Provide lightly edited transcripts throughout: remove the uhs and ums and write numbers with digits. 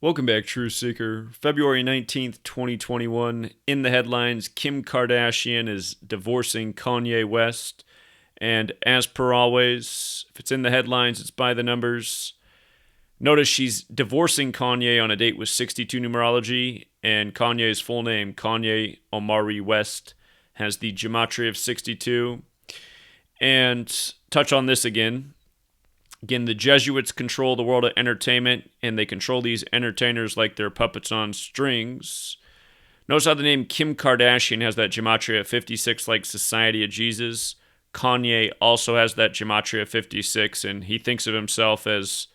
Welcome back, Truth Seeker. February 19th, 2021. In the headlines, Kim Kardashian is divorcing Kanye West. And as per always, if it's in the headlines, it's by the numbers. Notice she's divorcing Kanye on a date with 62 numerology. And Kanye's full name, Kanye Omari West, has the Gematria of 62. And touch on this again. Again, the Jesuits control the world of entertainment, and they control these entertainers like they're puppets on strings. Notice how the name Kim Kardashian has that Gematria 56 like Society of Jesus. Kanye also has that Gematria 56, and he thinks of himself as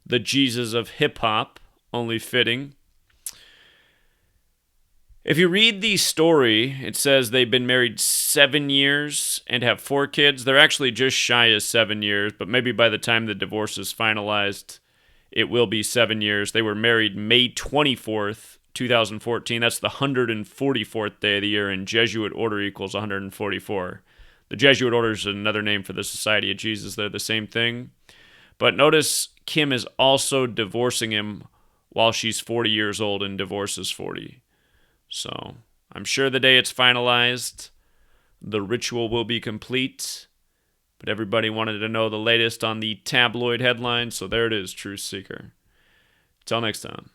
the Jesus of hip-hop, only fitting. If you read the story, it says they've been married 7 years and have 4 kids. They're actually just shy of 7 years, but maybe by the time the divorce is finalized, it will be 7 years. They were married May 24th, 2014. That's the 144th day of the year, and Jesuit order equals 144. The Jesuit order is another name for the Society of Jesus. They're the same thing. But notice Kim is also divorcing him while she's 40 years old, and divorce is 40. So I'm sure the day it's finalized, the ritual will be complete. But everybody wanted to know the latest on the tabloid headlines, so there it is, Truth Seeker. Till next time.